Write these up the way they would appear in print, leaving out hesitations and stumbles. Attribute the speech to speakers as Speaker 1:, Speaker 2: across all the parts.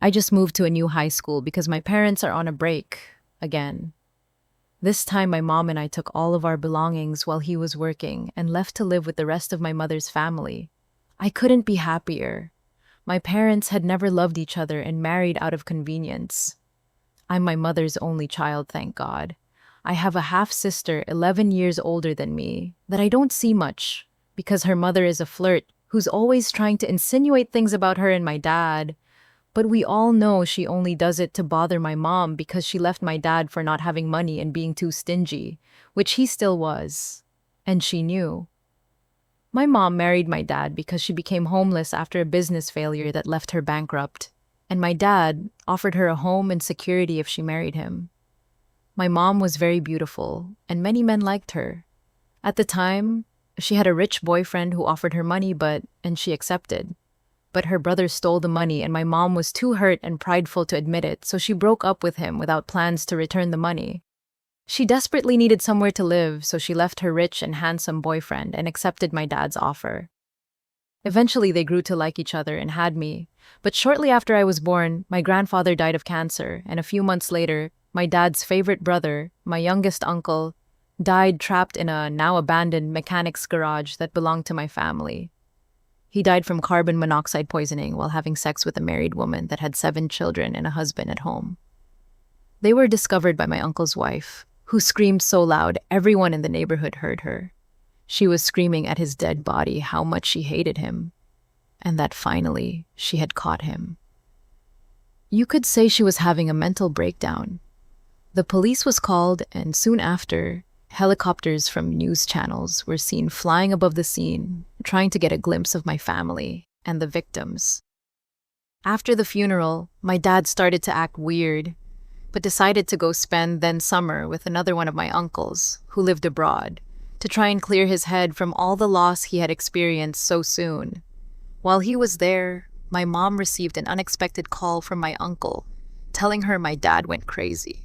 Speaker 1: I just moved to a new high school because my parents are on a break again. This time, my mom and I took all of our belongings while he was working and left to live with the rest of my mother's family. I couldn't be happier. My parents had never loved each other and married out of convenience. I'm my mother's only child, thank God. I have a half sister 11 years older than me that I don't see much because her mother is a flirt who's always trying to insinuate things about her and my dad. But we all know she only does it to bother my mom because she left my dad for not having money and being too stingy, which he still was. And she knew. My mom married my dad because she became homeless after a business failure that left her bankrupt. And my dad offered her a home and security if she married him. My mom was very beautiful, and many men liked her. At the time, she had a rich boyfriend who offered her money, and she accepted. But her brother stole the money, and my mom was too hurt and prideful to admit it, so she broke up with him without plans to return the money. She desperately needed somewhere to live, so she left her rich and handsome boyfriend and accepted my dad's offer. Eventually, they grew to like each other and had me. But shortly after I was born, my grandfather died of cancer, and a few months later, my dad's favorite brother, my youngest uncle, died trapped in a now abandoned mechanic's garage that belonged to my family. He died from carbon monoxide poisoning while having sex with a married woman that had 7 children and a husband at home. They were discovered by my uncle's wife, who screamed so loud everyone in the neighborhood heard her. She was screaming at his dead body how much she hated him, and that finally she had caught him. You could say she was having a mental breakdown. The police was called, and soon after, helicopters from news channels were seen flying above the scene, trying to get a glimpse of my family and the victims. After the funeral, my dad started to act weird, but decided to go spend then summer with another one of my uncles, who lived abroad, to try and clear his head from all the loss he had experienced so soon. While he was there, my mom received an unexpected call from my uncle, telling her my dad went crazy.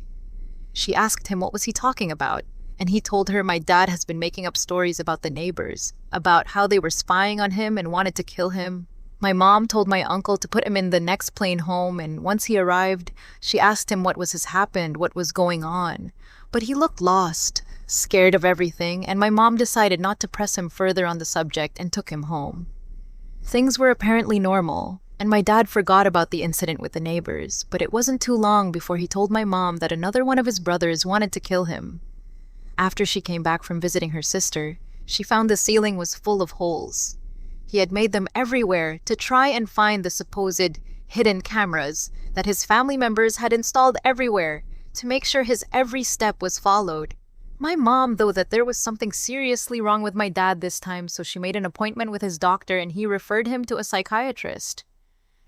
Speaker 1: She asked him what was he talking about, and he told her my dad has been making up stories about the neighbors, about how they were spying on him and wanted to kill him. My mom told my uncle to put him in the next plane home, and once he arrived, she asked him what happened, what was going on. But he looked lost, scared of everything, and my mom decided not to press him further on the subject and took him home. Things were apparently normal, and my dad forgot about the incident with the neighbors, but it wasn't too long before he told my mom that another one of his brothers wanted to kill him. After she came back from visiting her sister, she found the ceiling was full of holes. He had made them everywhere to try and find the supposed hidden cameras that his family members had installed everywhere to make sure his every step was followed. My mom, though, that there was something seriously wrong with my dad this time, so she made an appointment with his doctor and he referred him to a psychiatrist.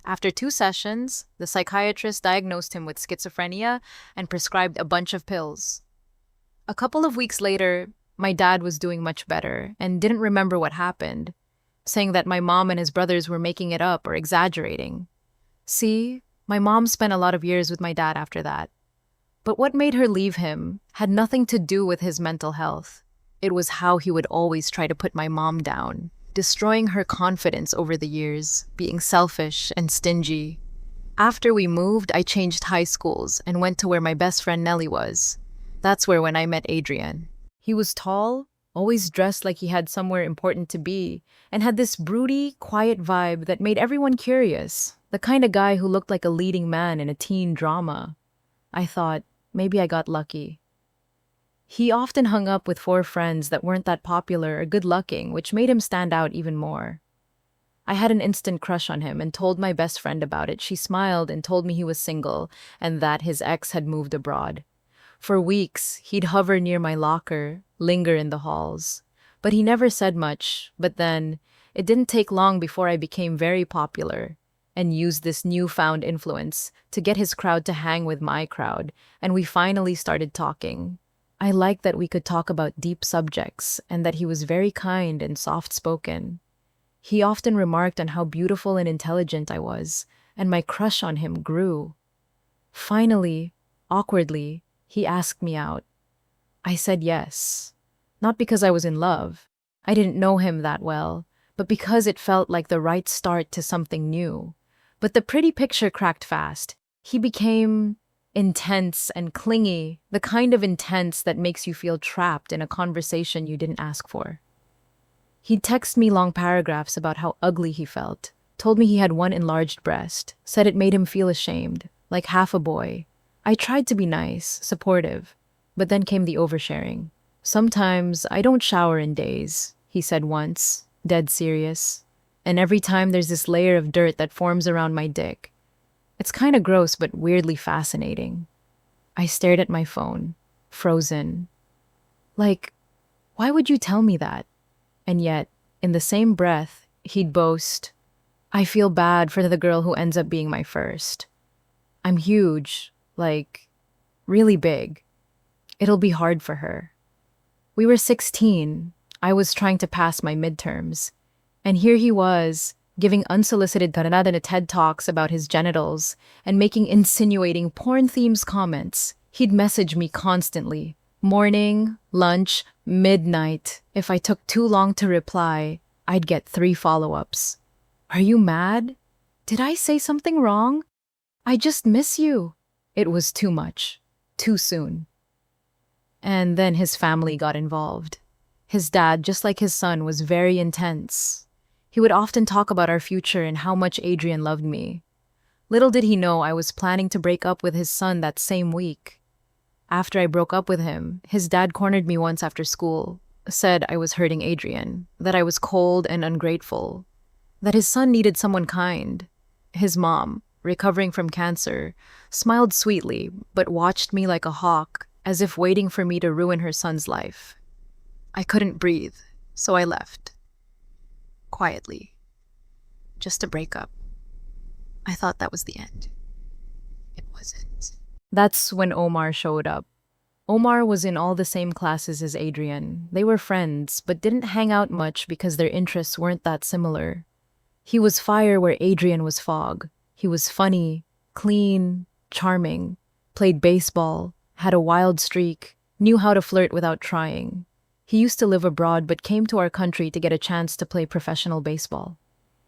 Speaker 1: After 2 sessions, the psychiatrist diagnosed him with schizophrenia and prescribed a bunch of pills. A couple of weeks later, my dad was doing much better and didn't remember what happened, saying that my mom and his brothers were making it up or exaggerating. See, my mom spent a lot of years with my dad after that. But what made her leave him had nothing to do with his mental health. It was how he would always try to put my mom down, destroying her confidence over the years, being selfish and stingy. After we moved, I changed high schools and went to where my best friend Nellie was. That's when I met Adrian. He was tall, always dressed like he had somewhere important to be, and had this broody, quiet vibe that made everyone curious, the kind of guy who looked like a leading man in a teen drama. I thought, maybe I got lucky. He often hung up with 4 friends that weren't that popular or good-looking, which made him stand out even more. I had an instant crush on him and told my best friend about it. She smiled and told me he was single and that his ex had moved abroad. For weeks, he'd hover near my locker, linger in the halls. But he never said much. But then, it didn't take long before I became very popular and used this newfound influence to get his crowd to hang with my crowd, and we finally started talking. I liked that we could talk about deep subjects and that he was very kind and soft-spoken. He often remarked on how beautiful and intelligent I was, and my crush on him grew. Finally, awkwardly, he asked me out. I said yes. Not because I was in love. I didn't know him that well, but because it felt like the right start to something new. But the pretty picture cracked fast. He became intense and clingy, the kind of intense that makes you feel trapped in a conversation you didn't ask for. He'd text me long paragraphs about how ugly he felt, told me he had one enlarged breast, said it made him feel ashamed, like half a boy. I tried to be nice, supportive, but then came the oversharing. Sometimes I don't shower in days, he said once, dead serious. And every time there's this layer of dirt that forms around my dick. It's kind of gross but weirdly fascinating. I stared at my phone, frozen. Like, why would you tell me that? And yet, in the same breath, he'd boast, I feel bad for the girl who ends up being my first. I'm huge, like, really big. It'll be hard for her. We were 16. I was trying to pass my midterms. And here he was, giving unsolicited TED Talks about his genitals and making insinuating porn-themed comments. He'd message me constantly. Morning, lunch, midnight. If I took too long to reply, I'd get 3 follow-ups. Are you mad? Did I say something wrong? I just miss you. It was too much. Too soon. And then his family got involved. His dad, just like his son, was very intense. He would often talk about our future and how much Adrian loved me. Little did he know I was planning to break up with his son that same week. After I broke up with him, his dad cornered me once after school, said I was hurting Adrian, that I was cold and ungrateful, that his son needed someone kind. His mom, recovering from cancer, smiled sweetly but watched me like a hawk, as if waiting for me to ruin her son's life. I couldn't breathe, so I left. Quietly. Just a breakup. I thought that was the end. It wasn't. That's when Omar showed up. Omar was in all the same classes as Adrian. They were friends, but didn't hang out much because their interests weren't that similar. He was fire where Adrian was fog. He was funny, clean, charming, played baseball, had a wild streak, knew how to flirt without trying. He used to live abroad but came to our country to get a chance to play professional baseball.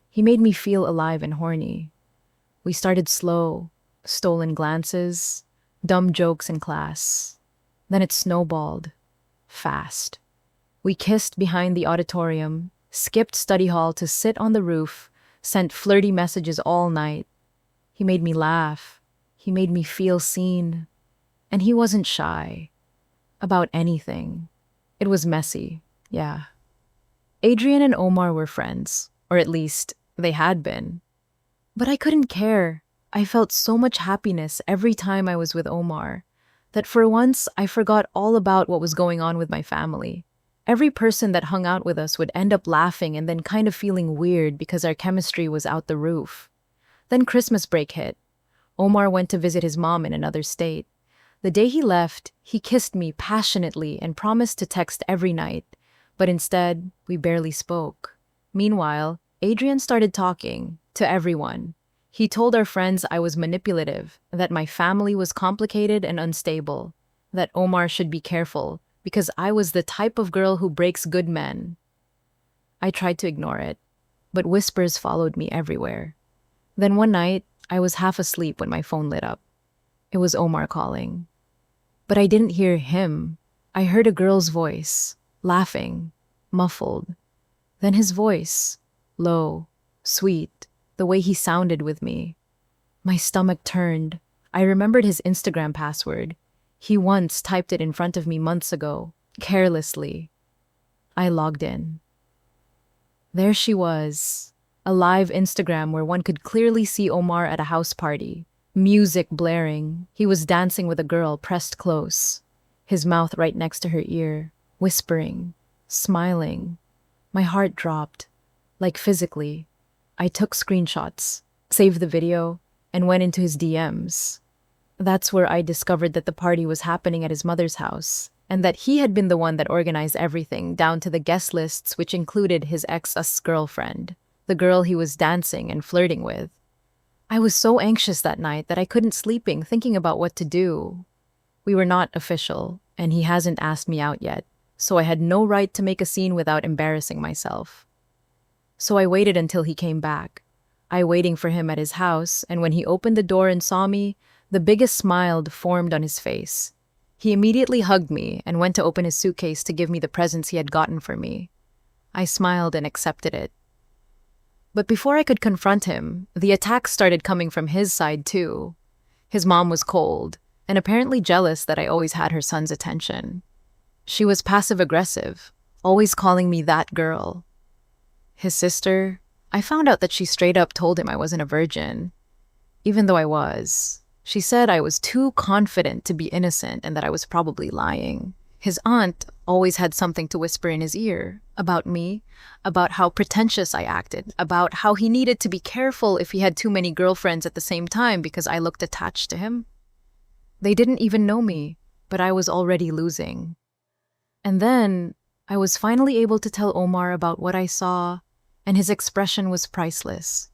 Speaker 1: He made me feel alive and horny. We started slow, stolen glances, dumb jokes in class. Then it snowballed. Fast. We kissed behind the auditorium, skipped study hall to sit on the roof, sent flirty messages all night. He made me laugh. He made me feel seen. And he wasn't shy. About anything. It was messy, yeah. Adrian and Omar were friends, or at least they had been. But I couldn't care. I felt so much happiness every time I was with Omar that for once I forgot all about what was going on with my family. Every person that hung out with us would end up laughing and then kind of feeling weird because our chemistry was out the roof. Then Christmas break hit. Omar went to visit his mom in another state. The day he left, he kissed me passionately and promised to text every night, but instead, we barely spoke. Meanwhile, Adrian started talking to everyone. He told our friends I was manipulative, that my family was complicated and unstable, that Omar should be careful because I was the type of girl who breaks good men. I tried to ignore it, but whispers followed me everywhere. Then one night, I was half asleep when my phone lit up. It was Omar calling. But I didn't hear him. I heard a girl's voice, laughing, muffled. Then his voice, low, sweet, the way he sounded with me. My stomach turned. I remembered his Instagram password. He once typed it in front of me months ago, carelessly. I logged in. There she was, a live Instagram where one could clearly see Omar at a house party. Music blaring. He was dancing with a girl pressed close, his mouth right next to her ear, whispering, smiling. My heart dropped, like physically. I took screenshots, saved the video, and went into his DMs. That's where I discovered that the party was happening at his mother's house, and that he had been the one that organized everything, down to the guest lists, which included his ex-girlfriend, the girl he was dancing and flirting with. I was so anxious that night that I couldn't sleeping thinking about what to do. We were not official, and he hasn't asked me out yet, so I had no right to make a scene without embarrassing myself. So I waited until he came back. I waiting for him at his house, and when he opened the door and saw me, the biggest smile formed on his face. He immediately hugged me and went to open his suitcase to give me the presents he had gotten for me. I smiled and accepted it. But before I could confront him, the attacks started coming from his side too. His mom was cold, and apparently jealous that I always had her son's attention. She was passive-aggressive, always calling me that girl. His sister, I found out that she straight up told him I wasn't a virgin, even though I was. She said I was too confident to be innocent and that I was probably lying. His aunt always had something to whisper in his ear about me, about how pretentious I acted, about how he needed to be careful if he had too many girlfriends at the same time because I looked attached to him. They didn't even know me, but I was already losing. And then I was finally able to tell Omar about what I saw, and his expression was priceless.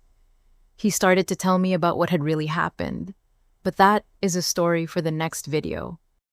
Speaker 1: He started to tell me about what had really happened, but that is a story for the next video.